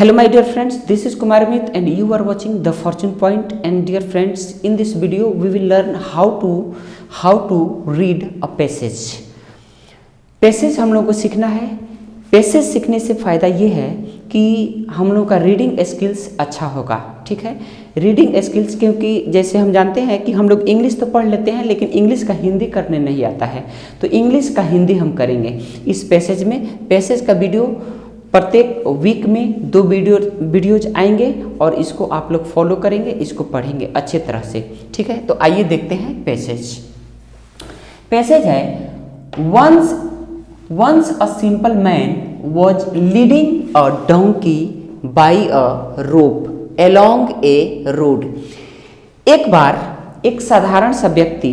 Hello my dear friends, this is Kumar Amit and you are watching The Fortune Point. And dear friends, in this video we will learn how to read a passage. Passage हम लोग को सीखना है। Passage सीखने से फ़ायदा ये है कि हम लोग का रीडिंग स्किल्स अच्छा होगा। ठीक है, रीडिंग स्किल्स, क्योंकि जैसे हम जानते हैं कि हम लोग इंग्लिश तो पढ़ लेते हैं लेकिन इंग्लिश का हिंदी करने नहीं आता है, तो इंग्लिश का हिंदी हम करेंगे इस पैसेज में। पैसेज का वीडियो प्रत्येक वीक में 2 वीडियोज आएंगे और इसको आप लोग फॉलो करेंगे, इसको पढ़ेंगे अच्छे तरह से। ठीक है, तो आइए देखते हैं पैसेज। पैसेज है, once a simple man was leading a donkey by a rope along a road। एक बार एक साधारण सा व्यक्ति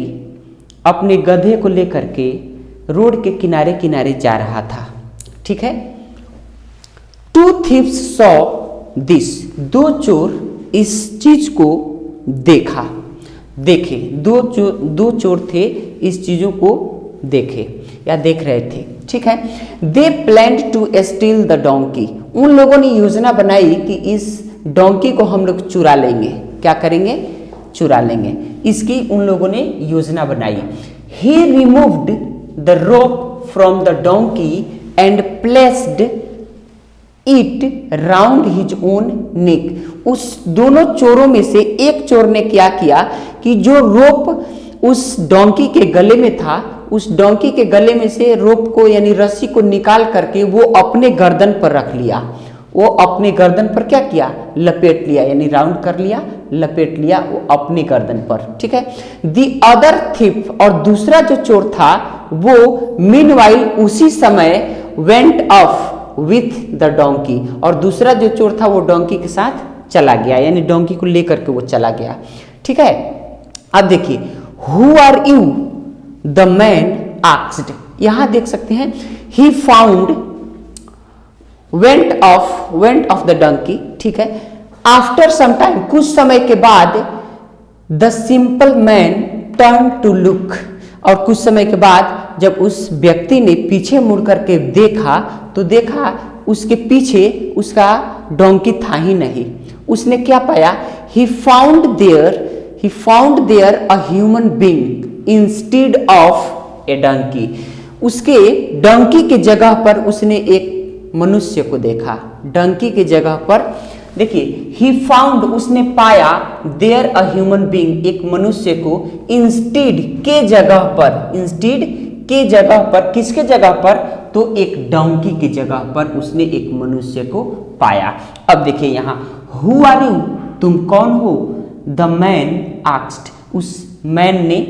अपने गधे को लेकर के रोड के किनारे किनारे जा रहा था। ठीक है, 2 thieves saw this। 2 चोर इस चीज को देखे। दो चोर थे, इस चीजों को देखे या देख रहे थे। ठीक है, they planned to steal the donkey. उन लोगों ने योजना बनाई कि इस डोंकी को हम लोग चुरा लेंगे। क्या करेंगे? चुरा लेंगे। इसकी उन लोगों ने योजना बनाई। He removed the rope from the donkey and placed it round his own neck. उस दोनों चोरों में से एक चोर ने क्या किया कि जो रोप उस डोंकी के गले में था, उस डोंकी के गले में से रोप को यानी रस्सी को निकाल करके वो अपने गर्दन पर रख लिया। वो अपने गर्दन पर क्या किया? लपेट लिया, यानी राउंड कर लिया, लपेट लिया वो अपने गर्दन पर। ठीक है, दी अदर थिफ, और दूसरा जो चोर था वो मीनवाइल उसी समय went of with the donkey, और दूसरा जो चोर था वो डोंकी के साथ चला गया, यानी डोंकी को लेकर के वो चला गया। ठीक है, अब देखिए, who are you the man asked. यहां देख सकते हैं, he found went off the donkey. ठीक है, आफ्टर सम टाइम, कुछ समय के बाद, the simple man turn to look, और कुछ समय के बाद जब उस व्यक्ति ने पीछे मुड़ करके देखा तो देखा उसके पीछे उसका डोंकी था ही नहीं। उसने क्या पाया? He found there a human being instead of a donkey. उसके डोंकी के जगह पर उसने एक मनुष्य को देखा। डोंकी के जगह पर देखिए, ही फाउंड, उसने पाया, देयर अ ह्यूमन बीइंग, एक मनुष्य को, इंस्टेड के जगह पर, किसके जगह पर? तो एक डोंकी की जगह पर उसने एक मनुष्य को पाया। अब देखिए यहां, हु आर यू, तुम कौन हो? द मैन आस्क्ड, उस मैन ने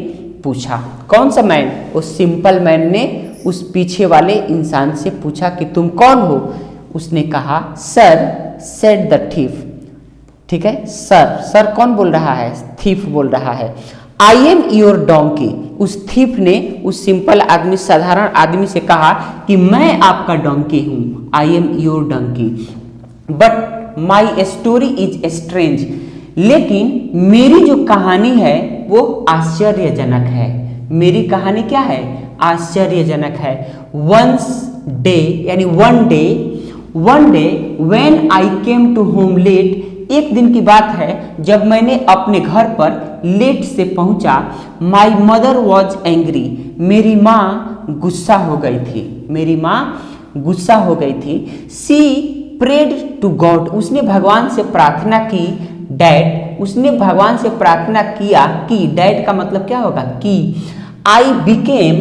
पूछा। कौन सा मैन? उस सिंपल मैन ने उस पीछे वाले इंसान से पूछा कि तुम कौन हो? उसने कहा, सर, सेड द थीफ। ठीक है, सर कौन बोल रहा है? थीफ बोल रहा है। I am your donkey. उस थीफ ने उस सिंपल आदमी, साधारण आदमी से कहा कि मैं आपका डोंकी हूं। I am your donkey, but my story is strange. लेकिन मेरी जो कहानी है वो आश्चर्यजनक है। मेरी कहानी क्या है? आश्चर्यजनक है। वंस डे, यानी one day when I came to home late, एक दिन की बात है जब मैंने अपने घर पर लेट से पहुंचा। माई मदर वॉज एंग्री, मेरी माँ गुस्सा हो गई थी। सी प्रेड टू गॉड, उसने भगवान से प्रार्थना की। डैड, उसने भगवान से प्रार्थना किया कि, डैड का मतलब क्या होगा? कि आई बिकेम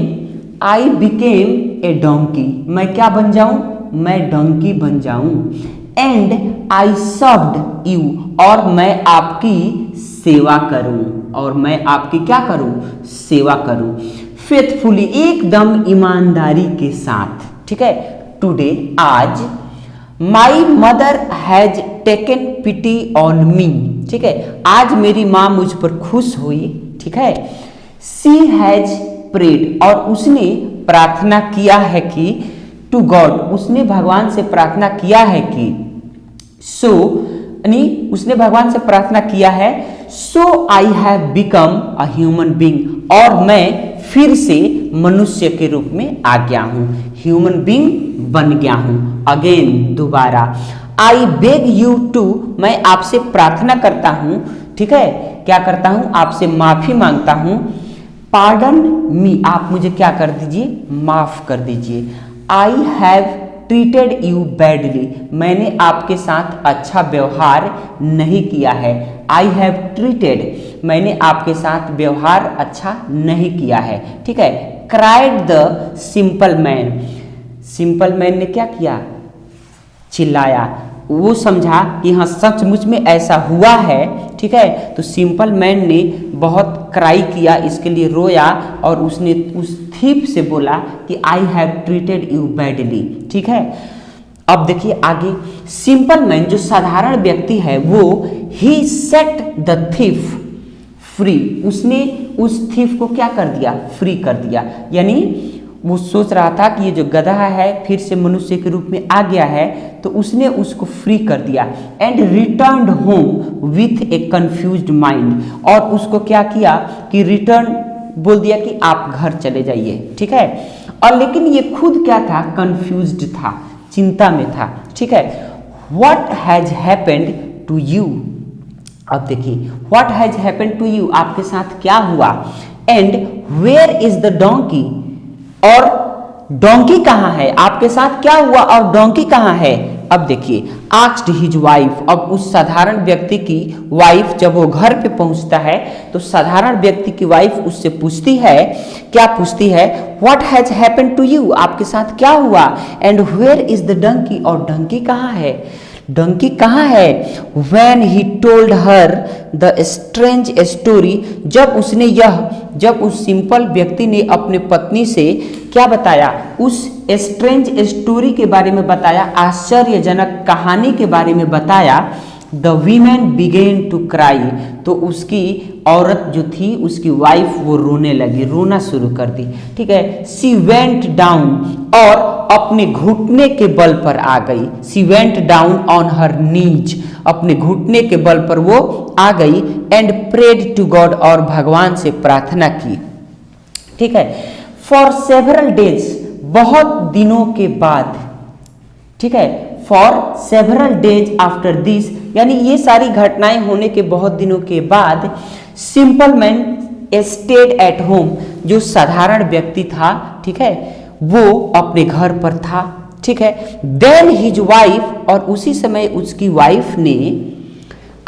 ए डोंकी, मैं क्या बन जाऊं? मैं डोंकी बन जाऊं। एंड आई सर्व्ड यू, और मैं आपकी सेवा करूं, सेवा करूं। फेथफुली, एकदम ईमानदारी के साथ। ठीक है, टुडे, आज, my mother has taken pity on me. ठीक है, आज मेरी माँ मुझ पर खुश हुई। ठीक है, सी हैज प्रेड, और उसने प्रार्थना किया है कि, टू गॉड, उसने भगवान से प्रार्थना किया है कि, सो, यानी उसने भगवान से प्रार्थना किया है, so I have become a human being, और मैं फिर से मनुष्य के रूप में आ गया हूं, ह्यूमन बीइंग बन गया हूं। अगेन, दोबारा, आई बेग यू टू, मैं आपसे प्रार्थना करता हूं, ठीक है, क्या करता हूं, आपसे माफी मांगता हूं, पार्डन मी, आप मुझे क्या कर दीजिए, माफ कर दीजिए, I have treated you badly, मैंने आपके साथ अच्छा व्यवहार नहीं किया है, आई हैव ट्रीटेड, मैंने आपके साथ व्यवहार अच्छा नहीं किया है, ठीक है। Cried the simple man, simple man ने क्या किया, चिल्लाया, वो समझा कि हाँ सचमुच में ऐसा हुआ है, ठीक है। तो सिंपल मैन ने बहुत क्राई किया, इसके लिए रोया, और उसने उस थीप से बोला कि I have treated you badly, ठीक है। अब देखिए आगे, सिंपल मैन जो साधारण व्यक्ति है वो ही सेट द थीफ फ्री, उसने उस थीफ को क्या कर दिया, फ्री कर दिया, यानी वो सोच रहा था कि ये जो गधा है फिर से मनुष्य के रूप में आ गया है, तो उसने उसको फ्री कर दिया। And returned home with A confused mind, और उसको क्या किया कि रिटर्न बोल दिया कि आप घर चले जाइए, ठीक है। और लेकिन ये खुद क्या था, कंफ्यूज्ड था, चिंता में था, ठीक है। What has happened to you, अब देखिए what has happened to you, आपके साथ क्या हुआ। And where is the donkey, और डोंकी कहाँ है, आपके साथ क्या हुआ और डोंकी कहाँ है। अब देखिए आस्क्ड हिज वाइफ, अब उस साधारण व्यक्ति की वाइफ जब वो घर पे पहुंचता है तो साधारण व्यक्ति की वाइफ उससे पूछती है, क्या पूछती है, what has happened to you, आपके साथ क्या हुआ। And where is the donkey, और डंकी कहाँ है, डंकी कहाँ है। When he told her the strange story, जब उस सिंपल व्यक्ति ने अपने पत्नी से क्या बताया, उस स्ट्रेंज स्टोरी के बारे में बताया, आश्चर्यजनक कहानी के बारे में बताया। The women began to cry, तो उसकी औरत जो थी, उसकी वाइफ, वो रोने लगी, रोना शुरू कर दी, ठीक है। सी वेंट डाउन, और अपने घुटने के बल पर आ गई। She went down on her नीज, अपने घुटने के बल पर वो आ गई। एंड प्रेड टू गॉड, और भगवान से प्रार्थना की, ठीक है। फॉर सेवरल डेज, बहुत दिनों के बाद, ठीक है। For several days after this, यानी ये सारी घटनाएं होने के बहुत दिनों के बाद, simple man stayed at home, जो साधारण व्यक्ति था, ठीक है, वो अपने घर पर था, ठीक है। देन हिज वाइफ, और उसी समय उसकी वाइफ ने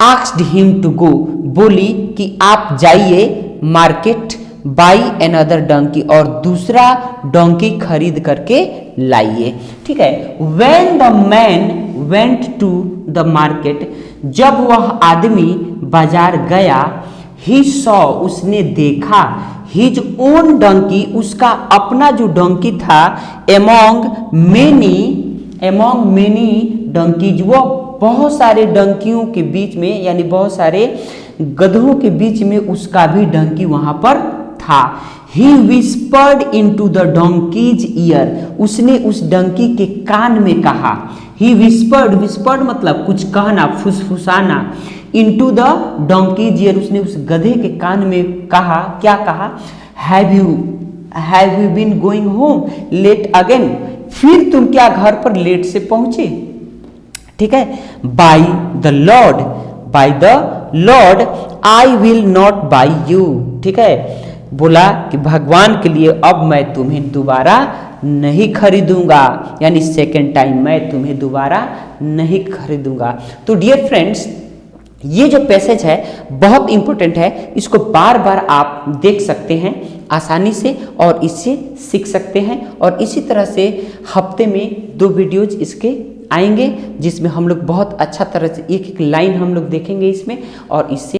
आस्क्ड हिम टू गो, बोली कि आप जाइए मार्केट, बाई अनदर डंकी, और दूसरा डोंकी खरीद करके लाइए, ठीक है। When the man went to the market, जब वह आदमी बाजार गया, ही सॉ, उसने देखा, हिज ओन डंकी, उसका अपना जो डंकी था, एमोंग मेनी डंकीज, वो बहुत सारे डंकियों के बीच में, यानी बहुत सारे गधों के बीच में उसका भी डंकी वहां पर था। He whispered into the donkey's ear, उसने उस डंकी के कान में कहा। ही विस्पर्ड मतलब कुछ कहना, फुसफुसाना। इनटू द डोंकीज ईयर, उसने उस गधे के कान में कहा, क्या कहा, have you been going home late again, फिर तुम क्या घर पर लेट से पहुंचे, ठीक है। By the Lord I will not buy you, ठीक है। बोला कि भगवान के लिए अब मैं तुम्हें दोबारा नहीं खरीदूंगा, यानी सेकेंड टाइम मैं तुम्हें दोबारा नहीं खरीदूंगा। तो डियर फ्रेंड्स, ये जो पैसेज है बहुत इंपॉर्टेंट है, इसको बार बार आप देख सकते हैं आसानी से और इससे सीख सकते हैं। और इसी तरह से हफ्ते में 2 वीडियोज इसके आएंगे, जिसमें हम लोग बहुत अच्छा तरह से एक एक लाइन हम लोग देखेंगे इसमें, और इससे